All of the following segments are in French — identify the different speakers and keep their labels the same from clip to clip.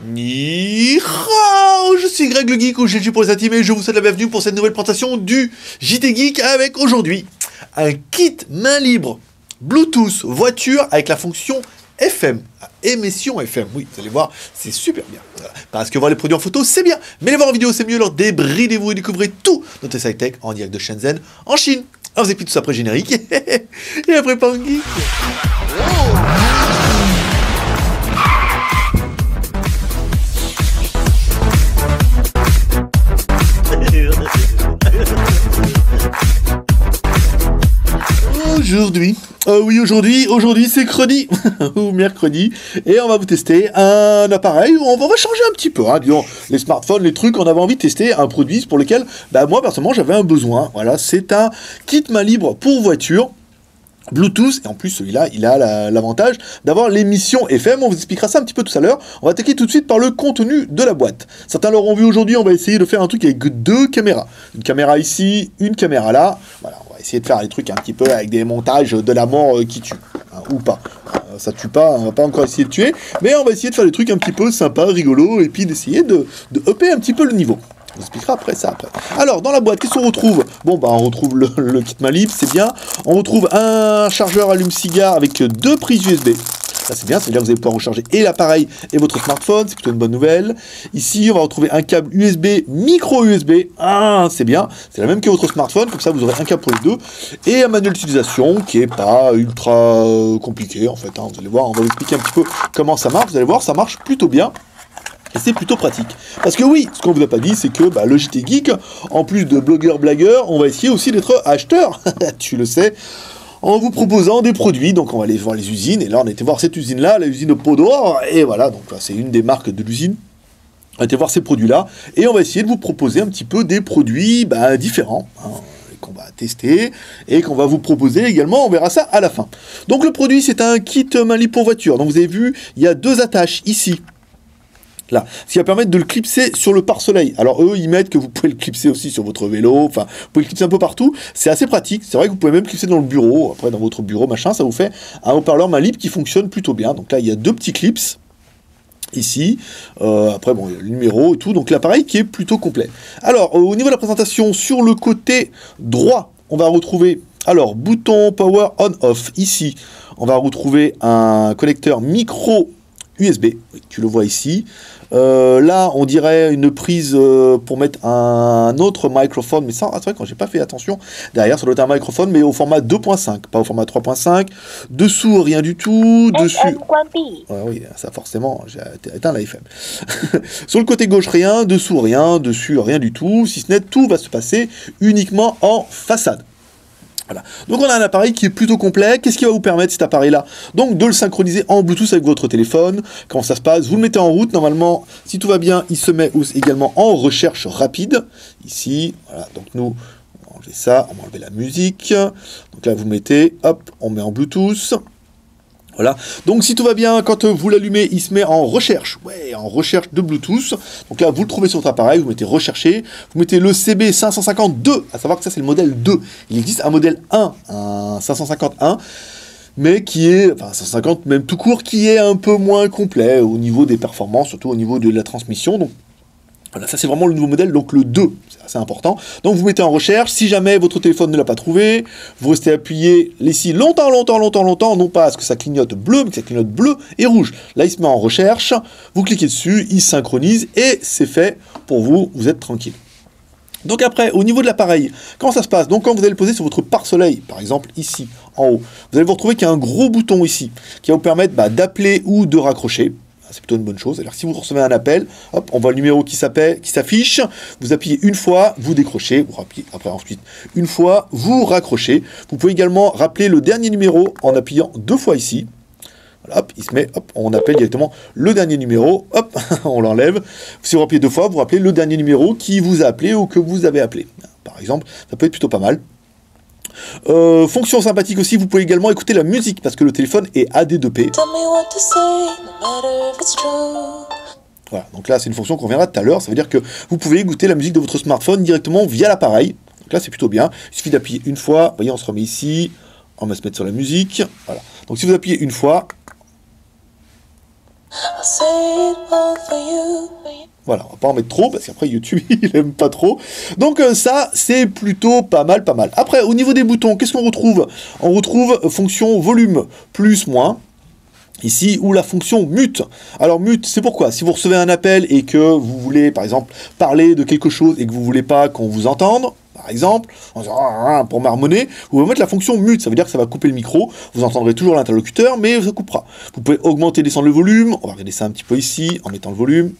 Speaker 1: Ni hao, je suis Greg le Geek ou GG pour les intimes et je vous souhaite la bienvenue pour cette nouvelle présentation du JT Geek avec aujourd'hui un kit main libre Bluetooth voiture avec la fonction FM, émission FM. Oui, vous allez voir, c'est super bien. Voilà. Parce que voir les produits en photo, c'est bien, mais les voir en vidéo, c'est mieux. Alors débridez-vous et découvrez tout notre site tech en direct de Shenzhen, en Chine. Alors vous écoutez tout ça après générique et après Pan Geek. Aujourd'hui c'est credi ou mercredi et on va vous tester un appareil où on va changer un petit peu, hein, disons, les smartphones, les trucs, on avait envie de tester un produit pour lequel, moi personnellement j'avais un besoin. Voilà, c'est un kit main libre pour voiture Bluetooth, et en plus celui-là, il a l'avantage d'avoir l'émission FM, on vous expliquera ça un petit peu tout à l'heure. On va attaquer tout de suite par le contenu de la boîte. Certains l'auront vu aujourd'hui, on va essayer de faire un truc avec deux caméras. Une caméra ici, une caméra là. Voilà, on va essayer de faire des trucs un petit peu avec des montages de la mort qui tue, hein, ou pas. Ça tue pas, on va pas encore essayer de tuer, mais on va essayer de faire des trucs un petit peu sympas, rigolos, et puis d'essayer de upper un petit peu le niveau. On vous expliquera après ça après. Alors, dans la boîte, qu'est-ce qu'on retrouve? Bon, on retrouve le kit main libre, c'est bien. On retrouve un chargeur allume-cigare avec deux prises USB. Ça, c'est bien, c'est-à-dire que vous allez pouvoir recharger et l'appareil et votre smartphone, c'est plutôt une bonne nouvelle. Ici, on va retrouver un câble USB, micro USB. Ah, c'est bien, c'est la même que votre smartphone, comme ça vous aurez un câble pour les deux. Et un manuel d'utilisation qui est pas ultra compliqué, en fait. Hein. Vous allez voir, on va vous expliquer un petit peu comment ça marche. Vous allez voir, ça marche plutôt bien. Et c'est plutôt pratique. Parce que oui, ce qu'on vous a pas dit, c'est que le JT Geek, en plus de blogueur-blagueur, on va essayer aussi d'être acheteur, tu le sais, en vous proposant des produits. Donc on va aller voir les usines, et là on a été voir cette usine-là, la usine Pot d'Or, et voilà, donc là c'est une des marques de l'usine. On a été voir ces produits-là, et on va essayer de vous proposer un petit peu des produits différents, hein, qu'on va tester, et qu'on va vous proposer également, on verra ça à la fin. Donc le produit, c'est un kit main libre pour voiture. Donc vous avez vu, il y a deux attaches ici. Là, ce qui va permettre de le clipser sur le pare-soleil. Alors eux, ils mettent que vous pouvez le clipser aussi sur votre vélo, enfin, vous pouvez le clipser un peu partout. C'est assez pratique. C'est vrai que vous pouvez même clipser dans le bureau. Après, dans votre bureau, machin, ça vous fait un haut-parleur main libre qui fonctionne plutôt bien. Donc là, il y a deux petits clips ici. Après, bon, il y a le numéro et tout. Donc l'appareil qui est plutôt complet. Alors, au niveau de la présentation, sur le côté droit, on va retrouver, alors, bouton Power On-Off. Ici, on va retrouver un connecteur micro USB, tu le vois ici. Là, on dirait une prise pour mettre un autre microphone, mais ça, c'est vrai quand j'ai pas fait attention. Derrière, ça doit être un microphone, mais au format 2.5, pas au format 3.5. Dessous, rien du tout. Dessus. Oui, ça forcément, j'ai éteint la FM. Sur le côté gauche, rien. Dessous, rien. Dessus, rien du tout. Si ce n'est, tout va se passer uniquement en façade. Voilà. Donc on a un appareil qui est plutôt complet. Qu'est-ce qui va vous permettre cet appareil-là? Donc de le synchroniser en Bluetooth avec votre téléphone. Comment ça se passe? Vous le mettez en route. Normalement, si tout va bien, il se met également en recherche rapide. Ici, voilà. Donc nous, on va enlever ça, on va enlever la musique. Donc là, vous mettez, hop, on met en Bluetooth. Voilà, donc si tout va bien, quand vous l'allumez, il se met en recherche, en recherche de Bluetooth. Donc là, vous le trouvez sur votre appareil, vous mettez rechercher, vous mettez le CB552, à savoir que ça c'est le modèle 2. Il existe un modèle 1, un 551, mais qui est, enfin 550 même tout court, qui est un peu moins complet au niveau des performances, surtout au niveau de la transmission. Donc voilà, ça c'est vraiment le nouveau modèle, donc le 2, c'est assez important. Donc vous mettez en recherche, si jamais votre téléphone ne l'a pas trouvé, vous restez appuyé ici longtemps, non pas à ce que ça clignote bleu, mais que ça clignote bleu et rouge. Là il se met en recherche, vous cliquez dessus, il synchronise et c'est fait pour vous, vous êtes tranquille. Donc après, au niveau de l'appareil, comment ça se passe? Donc quand vous allez le poser sur votre pare-soleil, par exemple ici, en haut, vous allez vous retrouver qu'il y a un gros bouton ici, qui va vous permettre d'appeler ou de raccrocher. C'est plutôt une bonne chose. Alors si vous recevez un appel, hop, on voit le numéro qui s'affiche, vous appuyez une fois, vous décrochez, vous rappelez après ensuite une fois, vous raccrochez. Vous pouvez également rappeler le dernier numéro en appuyant deux fois ici. Voilà, hop, il se met, hop, on appelle directement le dernier numéro, hop, on l'enlève. Si vous rappelez deux fois, vous rappelez le dernier numéro qui vous a appelé ou que vous avez appelé. Par exemple, ça peut être plutôt pas mal. Fonction sympathique aussi, vous pouvez également écouter la musique parce que le téléphone est AD2P. Voilà, donc là c'est une fonction qu'on verra tout à l'heure, ça veut dire que vous pouvez écouter la musique de votre smartphone directement via l'appareil. Donc là c'est plutôt bien, il suffit d'appuyer une fois, vous voyez on se remet ici, on va se mettre sur la musique, voilà. Donc si vous appuyez une fois, Voilà, on va pas en mettre trop, parce qu'après YouTube, il aime pas trop. Donc ça, c'est plutôt pas mal, pas mal. Après, au niveau des boutons, qu'est-ce qu'on retrouve? On retrouve fonction volume, plus, moins. Ici, ou la fonction mute. Alors mute, c'est pourquoi? Si vous recevez un appel et que vous voulez, par exemple, parler de quelque chose et que vous voulez pas qu'on vous entende, par exemple, pour marmonner, vous pouvez mettre la fonction mute. Ça veut dire que ça va couper le micro. Vous entendrez toujours l'interlocuteur, mais ça coupera. Vous pouvez augmenter et descendre le volume. On va regarder ça un petit peu ici, en mettant le volume.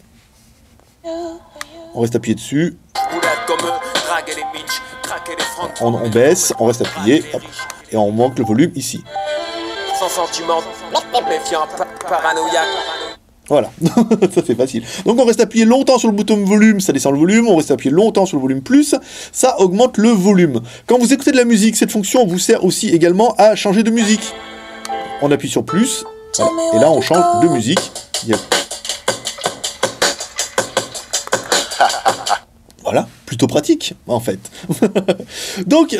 Speaker 1: On reste appuyé dessus. On baisse, on reste appuyé, hop, et on manque le volume ici. Voilà, ça c'est facile. Donc on reste appuyé longtemps sur le bouton volume, ça descend le volume, on reste appuyé longtemps sur le volume plus, ça augmente le volume. Quand vous écoutez de la musique, cette fonction vous sert aussi également à changer de musique. On appuie sur plus, voilà, et là on change de musique. Voilà, plutôt pratique, en fait. Donc,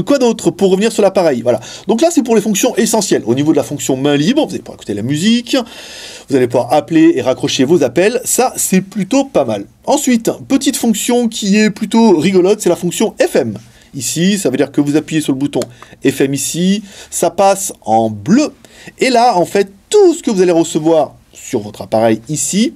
Speaker 1: quoi d'autre pour revenir sur l'appareil? Voilà. Donc là, c'est pour les fonctions essentielles. Au niveau de la fonction main libre, vous allez pouvoir écouter la musique, vous allez pouvoir appeler et raccrocher vos appels. Ça, c'est plutôt pas mal. Ensuite, petite fonction qui est plutôt rigolote, c'est la fonction FM. Ici, ça veut dire que vous appuyez sur le bouton FM ici, ça passe en bleu. Et là, en fait, tout ce que vous allez recevoir sur votre appareil ici,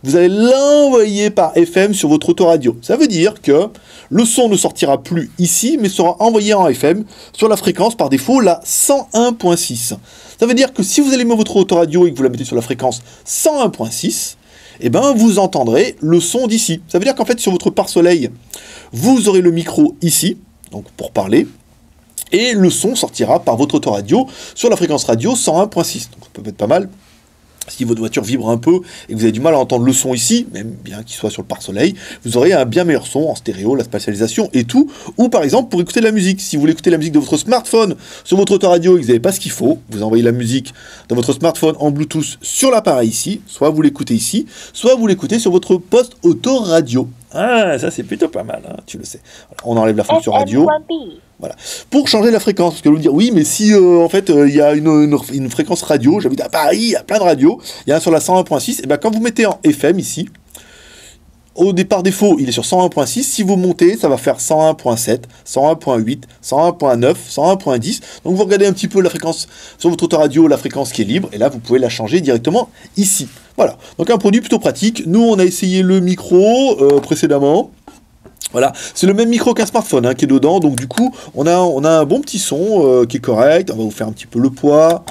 Speaker 1: vous allez l'envoyer par FM sur votre autoradio. Ça veut dire que le son ne sortira plus ici, mais sera envoyé en FM sur la fréquence par défaut, la 101.6. Ça veut dire que si vous allumez votre autoradio et que vous la mettez sur la fréquence 101.6, eh ben vous entendrez le son d'ici. Ça veut dire qu'en fait, sur votre pare-soleil, vous aurez le micro ici, donc pour parler, et le son sortira par votre autoradio sur la fréquence radio 101.6. Donc ça peut être pas mal. Si votre voiture vibre un peu et que vous avez du mal à entendre le son ici, même bien qu'il soit sur le pare-soleil, vous aurez un bien meilleur son en stéréo, la spatialisation et tout. Ou par exemple, pour écouter de la musique, si vous voulez écouter la musique de votre smartphone sur votre autoradio et que vous n'avez pas ce qu'il faut, vous envoyez la musique de votre smartphone en Bluetooth sur l'appareil ici, soit vous l'écoutez ici, soit vous l'écoutez sur votre poste autoradio. Ah, ça c'est plutôt pas mal, hein, tu le sais. On enlève la fonction radio. Voilà. Pour changer la fréquence, parce que vous me dire, oui, mais si en fait il y a une fréquence radio, j'habite à Paris, il y a plein de radios, il y a un sur la 101.6, et bien quand vous mettez en FM ici, au départ défaut, il est sur 101.6, si vous montez, ça va faire 101.7, 101.8, 101.9, 101.10, donc vous regardez un petit peu la fréquence sur votre autoradio, la fréquence qui est libre, et là vous pouvez la changer directement ici. Voilà, donc un produit plutôt pratique. Nous on a essayé le micro précédemment. Voilà, c'est le même micro qu'un smartphone hein, qui est dedans, donc du coup, on a un bon petit son qui est correct. On va vous faire un petit peu le poids,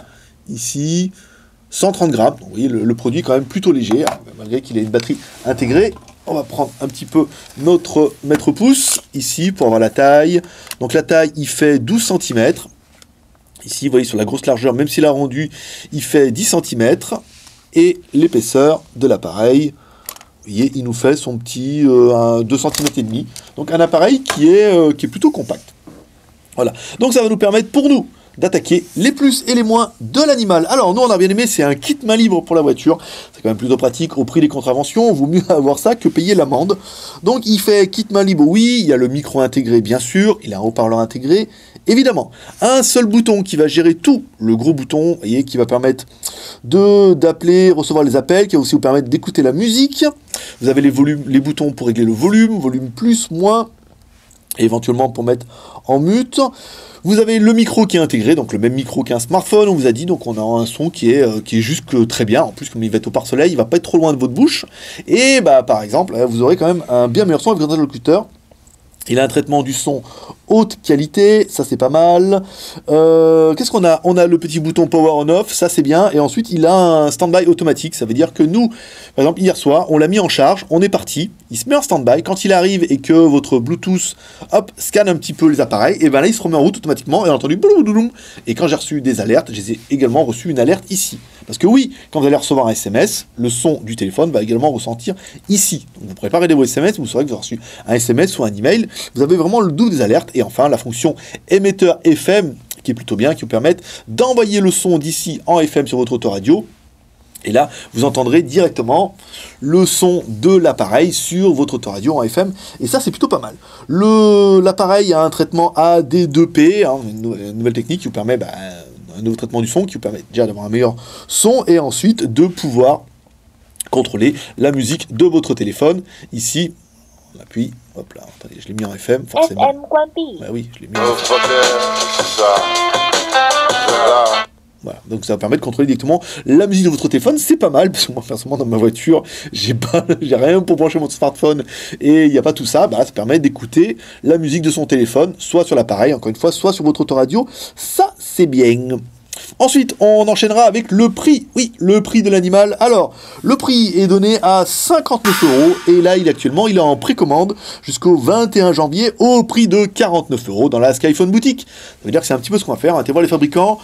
Speaker 1: ici, 130 grammes. Donc, vous voyez, le produit est quand même plutôt léger, hein, malgré qu'il ait une batterie intégrée. On va prendre un petit peu notre mètre-pouce, ici, pour avoir la taille. Donc la taille, il fait 12 cm. Ici, vous voyez, sur la grosse largeur, même s'il a rendu, il fait 10 cm. Et l'épaisseur de l'appareil, vous voyez, il nous fait son petit 2 cm et demi. Donc un appareil qui est plutôt compact. Voilà. Donc ça va nous permettre pour nous d'attaquer les plus et les moins de l'animal. Alors nous on a bien aimé, c'est un kit main libre pour la voiture. C'est quand même plutôt pratique au prix des contraventions. Vaut mieux avoir ça que payer l'amende. Donc il fait kit main libre, oui. Il y a le micro intégré bien sûr. Il a un haut-parleur intégré. Évidemment, un seul bouton qui va gérer tout, le gros bouton, vous voyez, qui va permettre d'appeler, recevoir les appels, qui va aussi vous permettre d'écouter la musique. Vous avez les boutons pour régler le volume, volume plus, moins, et éventuellement pour mettre en mute. Vous avez le micro qui est intégré, donc le même micro qu'un smartphone, on vous a dit, donc on a un son qui est juste que très bien. En plus, comme il va être au pare-soleil, il va pas être trop loin de votre bouche. Et bah par exemple, vous aurez quand même un bien meilleur son avec votre interlocuteur. Il a un traitement du son haute qualité, ça c'est pas mal. Qu'est-ce qu'on a? On a le petit bouton power on off, ça c'est bien. Et ensuite il a un stand-by automatique, ça veut dire que nous, par exemple hier soir, on l'a mis en charge, on est parti, il se met en stand-by. Quand il arrive et que votre Bluetooth, hop, scanne un petit peu les appareils, et ben là il se remet en route automatiquement et on a entendu boulou. Et quand j'ai reçu des alertes, j'ai également reçu une alerte ici. Parce que oui, quand vous allez recevoir un SMS, le son du téléphone va également ressentir ici. Donc vous préparez vos SMS, vous saurez que vous avez reçu un SMS ou un email. Vous avez vraiment le double des alertes. Et enfin, la fonction émetteur FM, qui est plutôt bien, qui vous permet d'envoyer le son d'ici en FM sur votre autoradio. Et là, vous entendrez directement le son de l'appareil sur votre autoradio en FM. Et ça, c'est plutôt pas mal. L'appareil a un traitement AD2P, hein, une nouvelle technique qui vous permet un nouveau traitement du son qui vous permet déjà d'avoir un meilleur son et ensuite de pouvoir contrôler la musique de votre téléphone. Ici, on appuie, hop là, attendez, je l'ai mis en FM, forcément. Bah oui, je l'ai mis en FM. Voilà, donc ça va permettre de contrôler directement la musique de votre téléphone, c'est pas mal, parce que moi personnellement dans ma voiture, j'ai rien pour brancher mon smartphone et il n'y a pas tout ça, bah ça permet d'écouter la musique de son téléphone, soit sur l'appareil, encore une fois, soit sur votre autoradio, ça c'est bien. Ensuite, on enchaînera avec le prix. Oui, le prix de l'animal. Alors, le prix est donné à 59 € et là, il est en précommande jusqu'au 21 janvier au prix de 49 € dans la Skyphone boutique. Ça veut dire que c'est un petit peu ce qu'on va faire. On va aller voir les fabricants.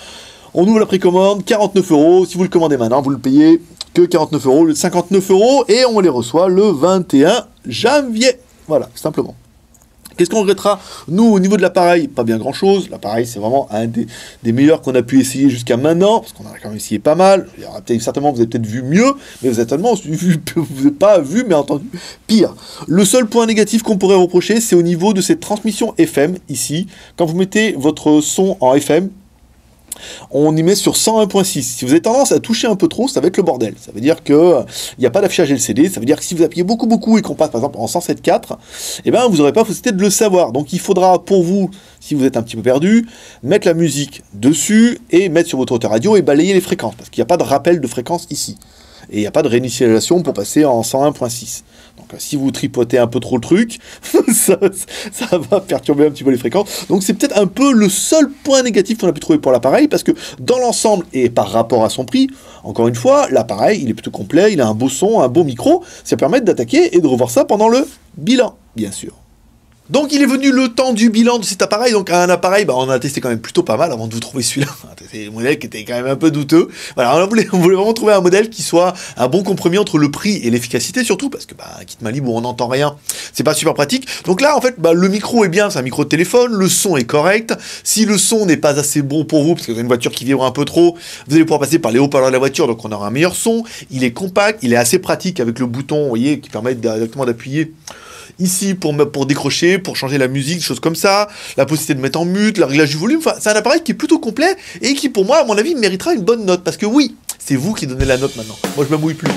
Speaker 1: On ouvre la précommande, 49 €. Si vous le commandez maintenant, vous le payez que 49 € au lieu de 59 € et on les reçoit le 21 janvier. Voilà, simplement. Qu'est-ce qu'on regrettera? Nous, au niveau de l'appareil, pas bien grand-chose. L'appareil, c'est vraiment un des meilleurs qu'on a pu essayer jusqu'à maintenant, parce qu'on a quand même essayé pas mal. Il y aura certainement, vous avez peut-être vu mieux, mais vous n'avez pas vu, mais entendu pire. Le seul point négatif qu'on pourrait reprocher, c'est au niveau de cette transmission FM, ici. Quand vous mettez votre son en FM, on y met sur 101.6. Si vous avez tendance à toucher un peu trop, ça va être le bordel. Ça veut dire que il n'y a pas d'affichage LCD. Ça veut dire que si vous appuyez beaucoup et qu'on passe par exemple en 107.4, eh ben vous n'aurez pas possibilité de le savoir. Donc il faudra pour vous, si vous êtes un petit peu perdu, mettre la musique dessus et mettre sur votre autoradio et balayer les fréquences. Parce qu'il n'y a pas de rappel de fréquence ici. Et il n'y a pas de réinitialisation pour passer en 101.6. Donc si vous tripotez un peu trop le truc, ça va perturber un petit peu les fréquences. Donc c'est peut-être un peu le seul point négatif qu'on a pu trouver pour l'appareil, parce que dans l'ensemble, et par rapport à son prix, encore une fois, l'appareil, il est plutôt complet, il a un beau son, un beau micro, ça permet d'attaquer et de revoir ça pendant le bilan, bien sûr. Donc il est venu le temps du bilan de cet appareil. Donc un appareil, on a testé quand même plutôt pas mal avant de vous trouver celui-là. C'est un modèle qui était quand même un peu douteux. Voilà, on voulait vraiment trouver un modèle qui soit un bon compromis entre le prix et l'efficacité surtout, parce que kit Mali, on n'entend rien, c'est pas super pratique. Donc là en fait, le micro est bien, c'est un micro de téléphone, le son est correct. Si le son n'est pas assez bon pour vous, parce que vous avez une voiture qui vibre un peu trop, vous allez pouvoir passer par les haut-parleurs de la voiture, donc on aura un meilleur son. Il est compact, il est assez pratique avec le bouton, vous voyez, qui permet directement d'appuyer ici pour décrocher, pour changer la musique, des choses comme ça, la possibilité de mettre en mute, le réglage du volume, enfin c'est un appareil qui est plutôt complet et qui pour moi, à mon avis, méritera une bonne note, parce que oui, c'est vous qui donnez la note maintenant. Moi je me mouille plus.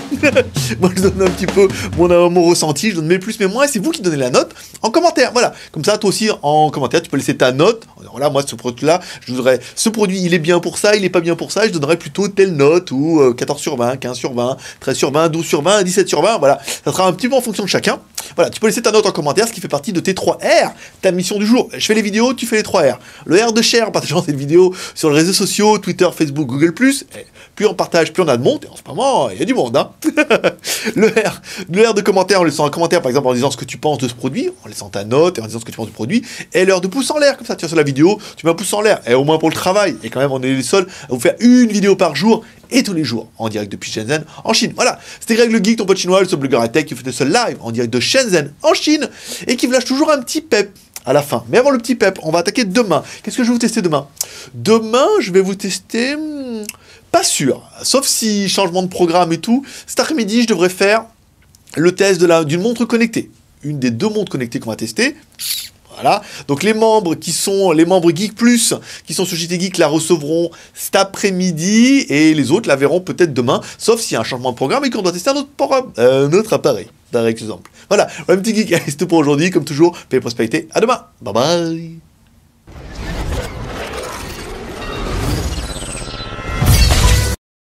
Speaker 1: Moi je donne un petit peu mon ressenti, je donne mes plus, mes moins, et c'est vous qui donnez la note en commentaire, voilà. Comme ça, toi aussi, en commentaire, tu peux laisser ta note. Voilà, moi ce produit-là, je voudrais, ce produit, il est bien pour ça, il est pas bien pour ça, je donnerais plutôt telle note, ou 14 sur 20, 15 sur 20, 13 sur 20, 12 sur 20, 17 sur 20, voilà. Ça sera un petit peu en fonction de chacun. Voilà, tu peux laisser ta note en commentaire, ce qui fait partie de tes 3 R, ta mission du jour. Je fais les vidéos, tu fais les 3 R. Le R de share, en partageant cette vidéo sur les réseaux sociaux, Twitter, Facebook, Google+. Plus on partage, plus on a de monde, et en ce moment, il y a du monde, hein. Le R de commentaire, en laissant un commentaire, par exemple, en disant ce que tu penses de ce produit, en laissant ta note, et en disant ce que tu penses du produit, et l'heure de pouce en l'air, comme ça, tu vois sur la vidéo, tu mets un pouce en l'air, et au moins pour le travail, et quand même, on est les seuls à vous faire une vidéo par jour, et tous les jours, en direct depuis Shenzhen, en Chine. Voilà, c'était Greg le Geek, ton pote chinois, le seul blogueur à tech qui fait de seul live, en direct de Shenzhen, en Chine, et qui vous lâche toujours un petit pep à la fin. Mais avant le petit pep, on va attaquer demain. Qu'est-ce que je vais vous tester demain? Demain, je vais vous tester... pas sûr, sauf si changement de programme et tout. Cet après-midi, je devrais faire le test d'une montre connectée. Une des 2 montres connectées qu'on va tester. Voilà, donc les membres Geek Plus, qui sont sur JT Geek, la recevront cet après-midi, et les autres la verront peut-être demain, sauf s'il y a un changement de programme et qu'on doit tester un autre appareil, par exemple. Voilà, le petit geek, c'est tout pour aujourd'hui, comme toujours, paix et prospérité, à demain, bye bye.